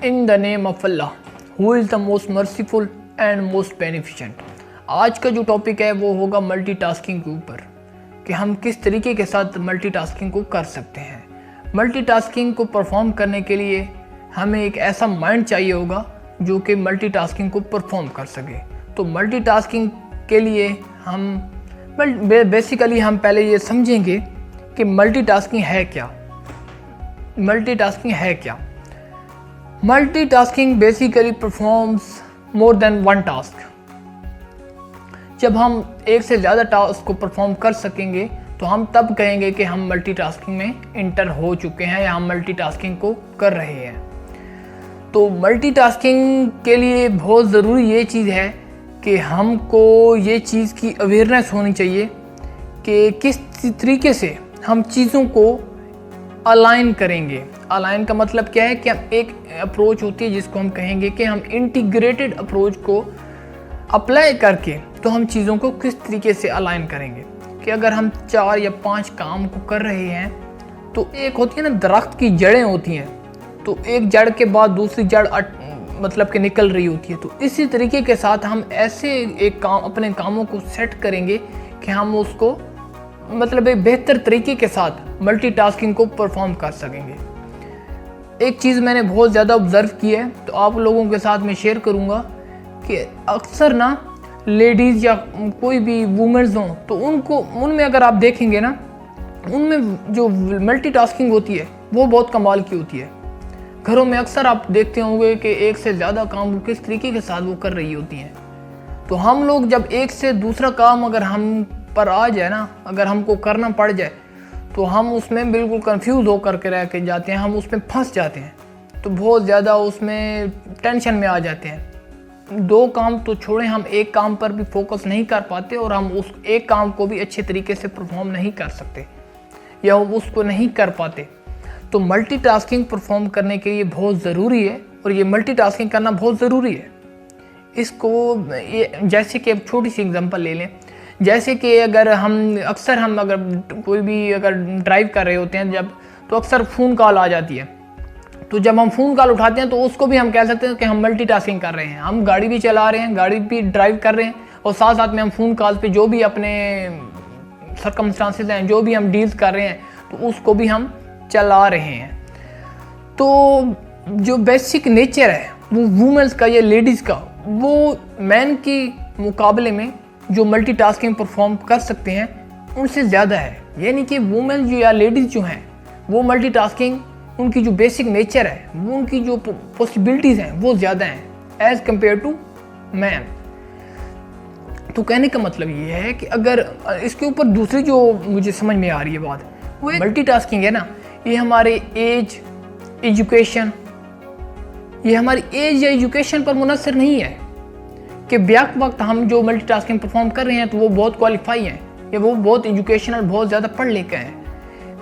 In the name of Allah who is the most merciful and most beneficent. आज का जो topic है वो होगा मल्टीटास्किंग के ऊपर, कि हम किस तरीके के साथ मल्टीटास्किंग को कर सकते हैं। मल्टीटास्किंग को परफॉर्म करने के लिए हमें एक ऐसा माइंड चाहिए होगा जो कि मल्टीटास्किंग को परफॉर्म कर सके। तो मल्टीटास्किंग के लिए हम बेसिकली हम पहले ये समझेंगे कि मल्टीटास्किंग है क्या। मल्टीटास्किंग है क्या? Multitasking basically performs more than one task. जब हम एक से ज़्यादा टास्क को परफॉर्म कर सकेंगे तो हम तब कहेंगे कि हम मल्टीटास्किंग में इंटर हो चुके हैं या हम मल्टीटास्किंग को कर रहे हैं। तो मल्टीटास्किंग के लिए बहुत ज़रूरी ये चीज़ है कि हमको ये चीज़ की अवेयरनेस होनी चाहिए कि किस तरीके से हम चीज़ों को अलाइन करेंगे। अलाइन का मतलब क्या है कि हम एक अप्रोच होती है जिसको हम कहेंगे कि हम इंटीग्रेटेड अप्रोच को अप्लाई करके तो हम चीज़ों को किस तरीके से अलाइन करेंगे। कि अगर हम 4 या 5 काम को कर रहे हैं तो एक होती है ना, दरख्त की जड़ें होती हैं, तो एक जड़ के बाद दूसरी जड़ मतलब कि निकल रही होती है। तो इसी तरीके के साथ हम ऐसे एक काम अपने कामों को सेट करेंगे कि हम उसको मतलब एक बेहतर तरीके के साथ मल्टीटास्किंग को परफॉर्म कर सकेंगे। एक चीज़ मैंने बहुत ज़्यादा ऑब्ज़र्व की है तो आप लोगों के साथ मैं शेयर करूँगा कि अक्सर ना लेडीज़ या कोई भी वुमेन्स हों तो उनमें अगर आप देखेंगे ना, उनमें जो मल्टीटास्किंग होती है वो बहुत कमाल की होती है। घरों में अक्सर आप देखते होंगे कि एक से ज़्यादा काम किस तरीके के साथ वो कर रही होती हैं। तो हम लोग जब एक से दूसरा काम अगर हम पर आ जाए ना, अगर हमको करना पड़ जाए तो हम उसमें बिल्कुल कंफ्यूज होकर के रह के जाते हैं, हम उसमें फंस जाते हैं, तो बहुत ज़्यादा उसमें टेंशन में आ जाते हैं। 2 काम तो छोड़ें, हम एक काम पर भी फोकस नहीं कर पाते और हम उस एक काम को भी अच्छे तरीके से परफॉर्म नहीं कर सकते या उसको नहीं कर पाते। तो मल्टीटास्किंग परफॉर्म करने के लिए बहुत ज़रूरी है और ये मल्टीटास्किंग करना बहुत ज़रूरी है। जैसे कि अब छोटी सी एग्जांपल ले लें, जैसे कि अगर हम अगर कोई भी अगर ड्राइव कर रहे होते हैं जब, तो अक्सर फ़ोन कॉल आ जाती है। तो जब हम फ़ोन कॉल उठाते हैं तो उसको भी हम कह सकते हैं कि हम मल्टीटास्किंग कर रहे हैं। हम गाड़ी भी चला रहे हैं, गाड़ी भी ड्राइव कर रहे हैं और साथ साथ में हम फ़ोन कॉल पे जो भी अपने सर्कमस्टांसेस हैं, जो भी हम डील्स कर रहे हैं, तो उसको भी हम चला रहे हैं। तो जो बेसिक नेचर है वो वुमेन्स का या लेडीज़ का, वो मैन के मुकाबले में जो मल्टीटास्किंग परफॉर्म कर सकते हैं उनसे ज़्यादा है। यानी कि वुमेन जो या लेडीज़ जो हैं वो मल्टीटास्किंग, उनकी जो बेसिक नेचर है वो, उनकी जो पॉसिबिलिटीज़ हैं वो ज़्यादा हैं एज़ कम्पेयर टू मैन। तो कहने का मतलब ये है कि अगर इसके ऊपर दूसरी जो मुझे समझ में आ रही है बात, वो मल्टीटास्किंग है ना, ये हमारे एजुकेशन या एजुकेशन पर मुनसर नहीं है कि ब्याक वक्त हम जो मल्टीटास्किंग परफॉर्म कर रहे हैं तो वो बहुत क्वालिफाई हैं या वो बहुत एजुकेशनल, बहुत ज़्यादा पढ़ लिखे हैं।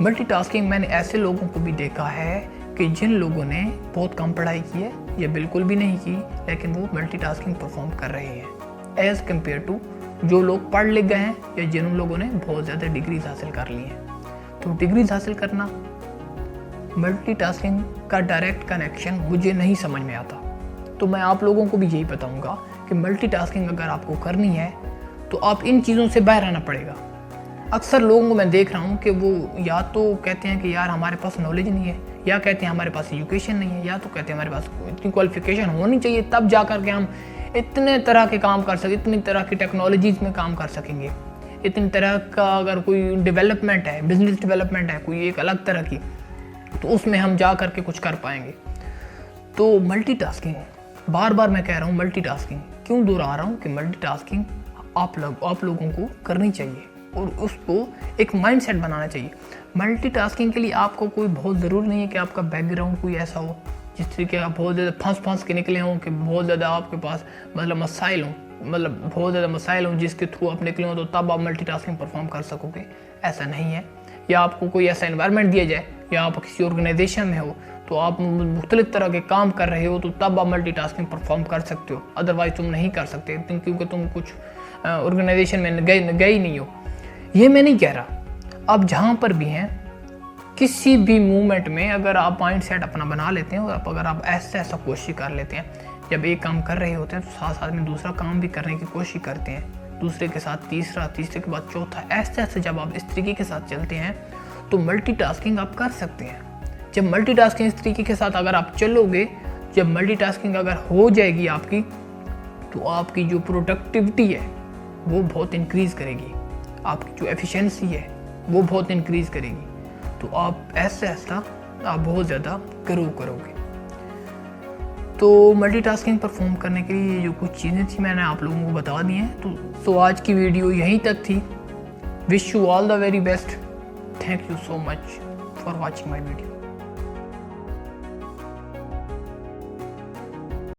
मल्टीटास्किंग मैंने ऐसे लोगों को भी देखा है कि जिन लोगों ने बहुत कम पढ़ाई की है या बिल्कुल भी नहीं की, लेकिन वो मल्टीटास्किंग परफॉर्म कर रहे हैं एज़ कम्पेयर टू जो लोग पढ़ लिख गए हैं या जिन लोगों ने बहुत ज़्यादा डिग्रीज हासिल कर ली हैं। तो डिग्रीज हासिल करना, मल्टीटास्किंग का डायरेक्ट कनेक्शन मुझे नहीं समझ में आता। तो मैं आप लोगों को भी यही बताऊंगा कि मल्टीटास्किंग अगर आपको करनी है तो आप इन चीज़ों से बाहर आना पड़ेगा। अक्सर लोगों को मैं देख रहा हूँ कि वो या तो कहते हैं कि यार हमारे पास नॉलेज नहीं है, या कहते हैं हमारे पास एजुकेशन नहीं है, या तो कहते हैं हमारे पास इतनी क्वालिफिकेशन होनी चाहिए तब जा कर के हम इतने तरह के काम कर सकें, इतनी तरह की टेक्नोलॉजीज़ में काम कर सकेंगे, इतनी तरह का अगर कोई डेवलपमेंट है, बिजनेस डेवलपमेंट है कोई एक अलग तरह की, तो उसमें हम जा कर के कुछ कर पाएंगे। तो मल्टीटास्किंग, बार बार मैं कह रहा हूँ मल्टीटास्किंग क्यों दोहरा रहा हूँ कि मल्टीटास्किंग आप लोगों को करनी चाहिए और उसको एक माइंडसेट बनाना चाहिए। मल्टीटास्किंग के लिए आपको कोई बहुत ज़रूरी नहीं है कि आपका बैकग्राउंड कोई ऐसा हो जिस तरीके आप बहुत ज़्यादा फंस के निकले हों, कि बहुत ज़्यादा आपके पास बहुत ज़्यादा मसाइल हों जिसके थ्रू आप निकले हों तो तब आप मल्टीटास्किंग परफॉर्म कर सकोगे। ऐसा नहीं है। या आपको कोई ऐसा एनवायरनमेंट दिया जाए या आप किसी ऑर्गेनाइजेशन में हो तो आप मुख्तलिफ तरह के काम कर रहे हो तो तब आप मल्टीटास्किंग परफॉर्म कर सकते हो, अदरवाइज तुम नहीं कर सकते क्योंकि तुम कुछ ऑर्गेनाइजेशन में गए ही नहीं हो। ये मैं नहीं कह रहा। आप जहाँ पर भी हैं किसी भी मूवमेंट में अगर आप माइंड सेट अपना बना लेते हैं और अगर आप ऐसा कोशिश कर लेते हैं, जब एक काम कर रहे होते हैं तो साथ साथ में दूसरा काम भी करने की कोशिश करते हैं, दूसरे के साथ तीसरा, तीसरे के बाद चौथा, ऐसे जब आप इस तरीके के साथ चलते हैं तो मल्टीटास्किंग आप कर सकते हैं। जब मल्टीटास्किंग इस तरीके के साथ अगर आप चलोगे, जब मल्टीटास्किंग अगर हो जाएगी आपकी, तो आपकी जो प्रोडक्टिविटी है वो बहुत इंक्रीज़ करेगी, आपकी जो एफिशिएंसी है वो बहुत इंक्रीज़ करेगी। तो आप ऐसा आप बहुत ज़्यादा ग्रो करोगे। तो मल्टीटास्किंग परफॉर्म करने के लिए जो कुछ चीज़ें थी मैंने आप लोगों को बता दी हैं। तो आज की वीडियो यहीं तक थी। Wish you all the very best. Thank you so much for watching my video.